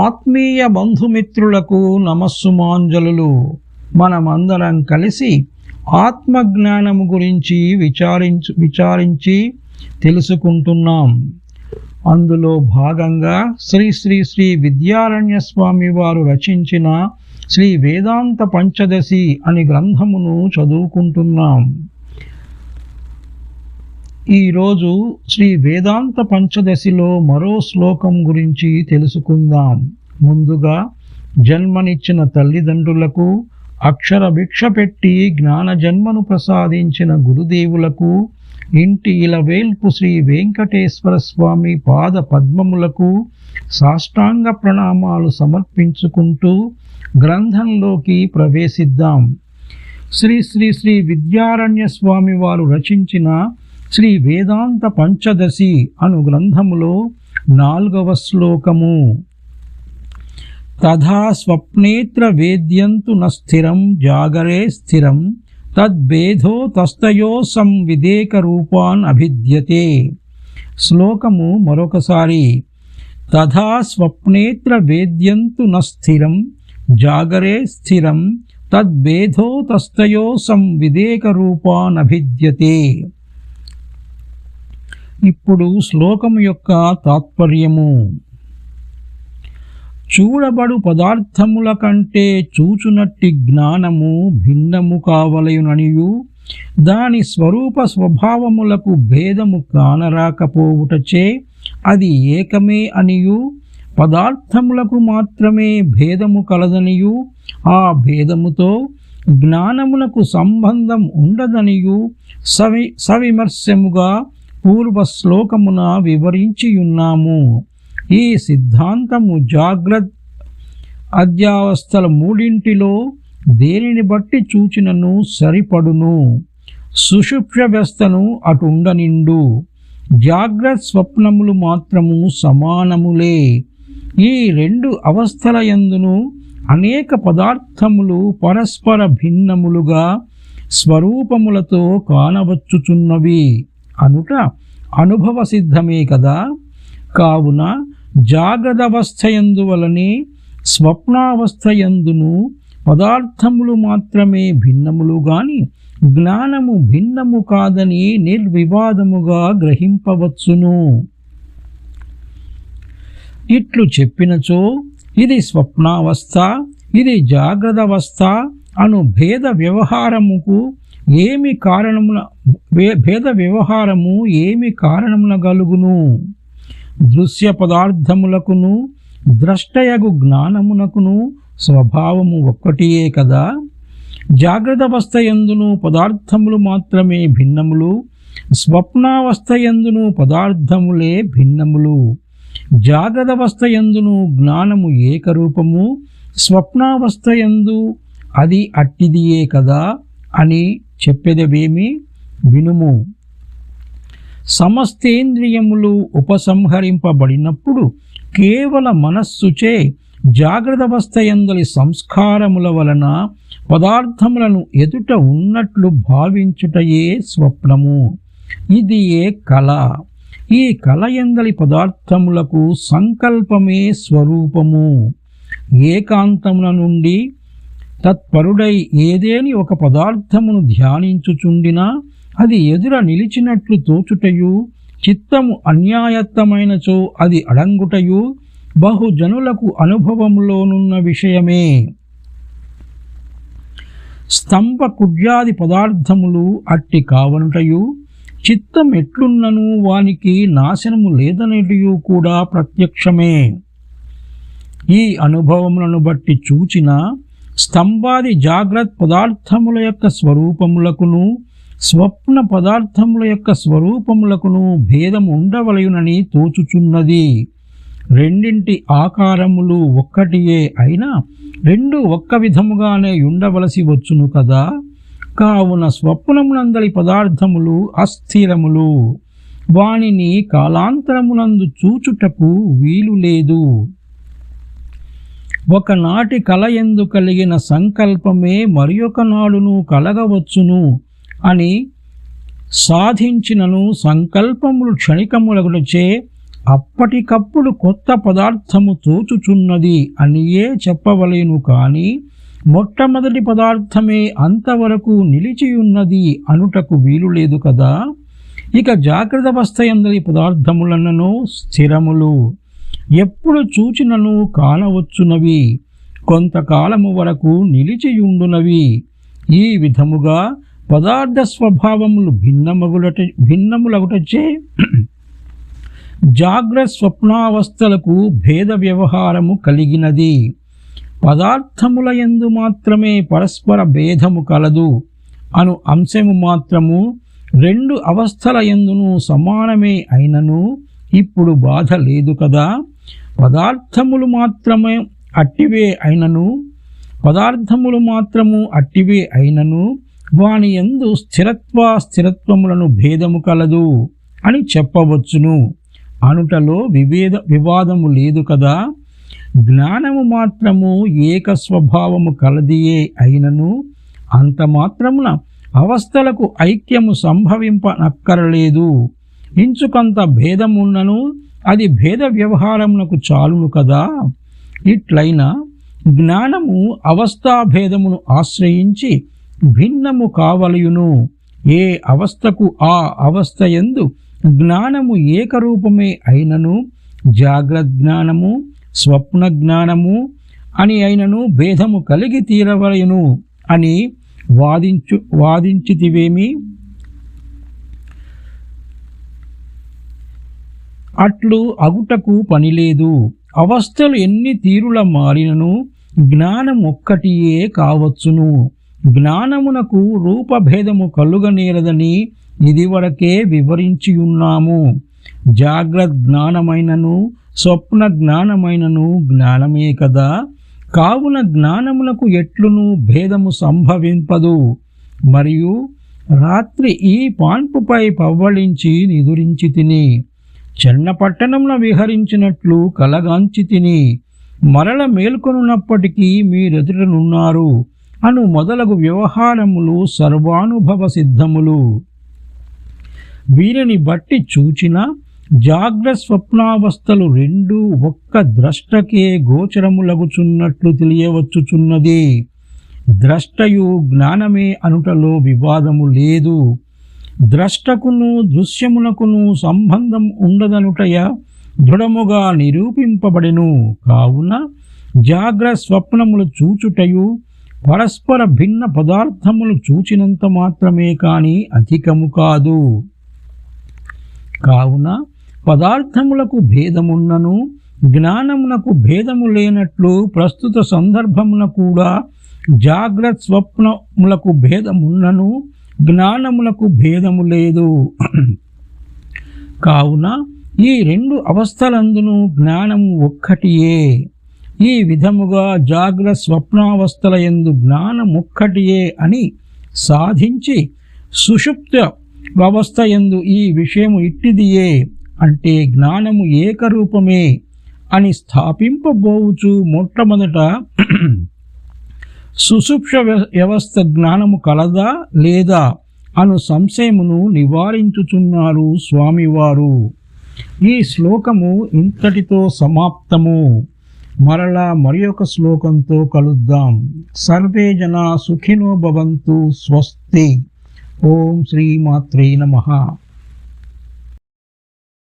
ఆత్మీయ బంధుమిత్రులకు నమస్సుమాంజలులు. మనమందరం కలిసి ఆత్మజ్ఞానము గురించి విచారించి తెలుసుకుంటున్నాం. అందులో భాగంగా శ్రీ శ్రీ శ్రీ విద్యారణ్య స్వామి వారు రచించిన శ్రీ వేదాంత పంచదశి అని గ్రంథమును చదువుకుంటున్నాం. ఈరోజు శ్రీ వేదాంత పంచదశిలో మరో శ్లోకం గురించి తెలుసుకుందాం. ముందుగా జన్మనిచ్చిన తల్లిదండ్రులకు, అక్షర భిక్ష పెట్టి జ్ఞాన జన్మను ప్రసాదించిన గురుదేవులకు, ఇంటి ఇలవేల్పు శ్రీ వెంకటేశ్వర స్వామి పాద పద్మములకు సాష్టాంగ ప్రణామాలు సమర్పించుకుంటూ గ్రంథంలోకి ప్రవేశిద్దాం. శ్రీ శ్రీ శ్రీ విద్యారణ్య స్వామి వారు రచించిన శ్రీ వేదాంత పంచదశి అను గ్రంథములో 4వ శ్లోకము. తథా స్వప్నేత్ర వేద్యంతు న స్థిరం జాగరే స్థిరం తద్భేదో తస్తయో సంవిదేక రూపాన్ అభిద్యతే. శ్లోకము మరొకసారి. తథా స్వప్నేత్ర వేద్యంతు న స్థిరం జాగరే స్థిరం తద్భేదో తస్తయో సంవిదేక రూపాన్ అభిద్యతే. ఇప్పుడు శ్లోకము యొక్క తాత్పర్యము. చూడబడు పదార్థముల కంటే చూచునట్టి జ్ఞానము భిన్నము కావలయుననియు, దాని స్వరూప స్వభావములకు భేదము కానరాకపోవుటచే అది ఏకమే అనియు, పదార్థములకు మాత్రమే భేదము కలదనియు, ఆ భేదముతో జ్ఞానములకు సంబంధం ఉండదనియు సవిమర్శముగా పూర్వ శ్లోకమున వివరించియున్నాము. ఈ సిద్ధాంతము జాగ్రత్త అధ్యావస్థల మూడింటిలో దేనిని బట్టి చూచినను సరిపడును. సుషుప్త వ్యవస్థను అటుండనిండు. జాగ్రత్త స్వప్నములు మాత్రము సమానములే. ఈ 2 అవస్థల యందును అనేక పదార్థములు పరస్పర భిన్నములుగా స్వరూపములతో కానవచ్చుచున్నవి అనుట అనుభవ సిద్ధమే కదా. కావున జాగ్రత్తవస్థయందువలనే స్వప్నావస్థయందును పదార్థములు మాత్రమే భిన్నములు గాని జ్ఞానము భిన్నము కాదని నిర్వివాదముగా గ్రహింపవచ్చును. ఇట్లు చెప్పినచో ఇది స్వప్నావస్థ, ఇది జాగ్రత్తవస్థ అను భేద వ్యవహారము ఏమి కారణమున గలుగును? దృశ్య పదార్థములకును ద్రష్టయగు జ్ఞానమునకును స్వభావము ఒక్కటియే కదా. జాగ్రత్తవస్థ యందును పదార్థములు మాత్రమే భిన్నములు, స్వప్నావస్థ యందును పదార్థములే భిన్నములు. జాగ్రత్తవస్థ యందును జ్ఞానము ఏకరూపము, స్వప్నావస్థ యందు అది అట్టిదియే కదా అని చెప్పెదవేమి వినుము. సమస్తేంద్రియములు ఉపసంహరింపబడినప్పుడు కేవల మనస్సుచే జాగ్రత్తవస్థయందలి సంస్కారముల వలన పదార్థములను ఎదుట ఉన్నట్లు భావించుటయే స్వప్నము. ఇది ఏ కళ. ఈ కళయందలి పదార్థములకు సంకల్పమే స్వరూపము. ఏకాంతముల నుండి తత్పరుడై ఏదేని ఒక పదార్థమును ధ్యానించుచుండినా అది ఎదుర నిలిచినట్లు తోచుటయు, చిత్తము అన్యాయత్తమైనచో అది అడంగుటయు బహుజనులకు అనుభవములోనున్న విషయమే. స్తంభ కుడ్యాది పదార్థములు అట్టి కావనుటయు, చిత్తం ఎట్లున్నను వానికి నాశనము లేదనేటియు కూడా ప్రత్యక్షమే. ఈ అనుభవములను బట్టి చూచిన స్తంభాది జాగ్రత్త పదార్థముల యొక్క స్వరూపములకును స్వప్న పదార్థముల యొక్క స్వరూపములకును భేదము ఉండవలయునని తోచుచున్నది. రెండింటి ఆకారములు ఒక్కటియే అయినా 2 ఒక్క విధముగానే ఉండవలసి వచ్చును కదా. కావున స్వప్నమునందలి పదార్థములు అస్థిరములు. వానిని కాలాంతరమునందు చూచుటకు వీలు లేదు. ఒకనాటి కలయందు కలిగిన సంకల్పమే మరియొక నాడును కలగవచ్చును అని సాధించినను సంకల్పములు క్షణికములగుటచే అప్పటికప్పుడు కొత్త పదార్థము తోచుచున్నది అనియే చెప్పవలేను కాని మొట్టమొదటి పదార్థమే అంతవరకు నిలిచియున్నది అనుటకు వీలు లేదు కదా. ఇక జాగ్రత్త అవస్థయందలి పదార్థములన్నను స్థిరములు, ఎప్పుడు చూచినను కానవచ్చునవి, కొంతకాలము వరకు నిలిచియుండునవి. ఈ విధముగా పదార్థ స్వభావములు భిన్నములగుటచే జాగ్రత్త స్వప్నావస్థలకు భేద వ్యవహారము కలిగినది. పదార్థముల యందు మాత్రమే పరస్పర భేదము కలదు అను అంశము మాత్రము రెండు అవస్థల యందును సమానమే అయినను ఇప్పుడు బాధ లేదు కదా. పదార్థములు మాత్రము అట్టివే అయినను వాని యందు స్థిరత్వములను భేదము కలదు అని చెప్పవచ్చును అనుటలో వివాదము లేదు కదా. జ్ఞానము మాత్రము ఏక స్వభావము కలదియే అయినను అంత మాత్రమున అవస్థలకు ఐక్యము సంభవింపనక్కరలేదు. ఇంచుకంత భేదమున్నను అది భేద వ్యవహారమునకు చాలును కదా. ఇట్లైనా జ్ఞానము అవస్థాభేదమును ఆశ్రయించి భిన్నము కావలయును. ఏ అవస్థకు ఆ అవస్థ యందు జ్ఞానము ఏకరూపమే అయినను జాగ్రత్త జ్ఞానము స్వప్న జ్ఞానము అని అయినను భేదము కలిగి తీరవలయును అని వాదించితివేమి? అట్లు అగుటకు పనిలేదు. అవస్థలు ఎన్ని తీరుల మారినను జ్ఞానం ఒక్కటియే కావచ్చును. జ్ఞానమునకు రూపభేదము కలుగనేరదని ఇదివరకే వివరించియున్నాము. జాగ్రత్త జ్ఞానమైనను స్వప్న జ్ఞానమైనను జ్ఞానమే కదా. కావున జ్ఞానమునకు ఎట్లును భేదము సంభవింపదు. మరియు రాత్రి ఈ పాన్పుపై పవ్వళించి నిదురించి తిని చెన్నపట్టణంన విహరించినట్లు కలగాంచి తిని మరల మేల్కొనున్నప్పటికీ మీరెదుటనున్నారు అను మొదలగు వ్యవహారములు సర్వానుభవ సిద్ధములు. వీరిని బట్టి చూచిన జాగ్రత్త స్వప్నావస్థలు రెండు ఒక్క ద్రష్టకే గోచరములగుచున్నట్లు తెలియవచ్చుచున్నది. ద్రష్టయు జ్ఞానమే అనుటలో వివాదము లేదు. ద్రష్టకును దృశ్యమునకును సంబంధం ఉండదనుటయ దృఢముగా నిరూపింపబడెను. కావున జాగ్రత్త స్వప్నములు చూచుటయు పరస్పర భిన్న పదార్థములు చూచినంత మాత్రమే కాని అధికము కాదు. కావున పదార్థములకు భేదమున్నను జ్ఞానమునకు భేదము లేనట్లు ప్రస్తుత సందర్భమున కూడా జాగ్రత్త స్వప్నములకు భేదమున్నను జ్ఞానములకు భేదము లేదు. కావున ఈ రెండు అవస్థలందును జ్ఞానము ఒక్కటియే. ఈ విధముగా జాగ్రత్త స్వప్నావస్థల యందు జ్ఞానమొక్కటియే అని సాధించి సుషుప్త అవస్థ యందు ఈ విషయము ఇట్టిదియే అంటే జ్ఞానము ఏకరూపమే అని స్థాపింపబోవుచు మొట్టమొదట సుషుప్త వ్యవస్థ జ్ఞానము కలదా లేదా అను సంశయమును నివారించుచున్నారు స్వామివారు. ఈ శ్లోకము ఇంతటితో సమాప్తము. మరలా మరి ఒక శ్లోకంతో కలుద్దాం. సర్వే జనా సుఖినో భవంతు. స్వస్తి. ఓం శ్రీమాత్రే నమః.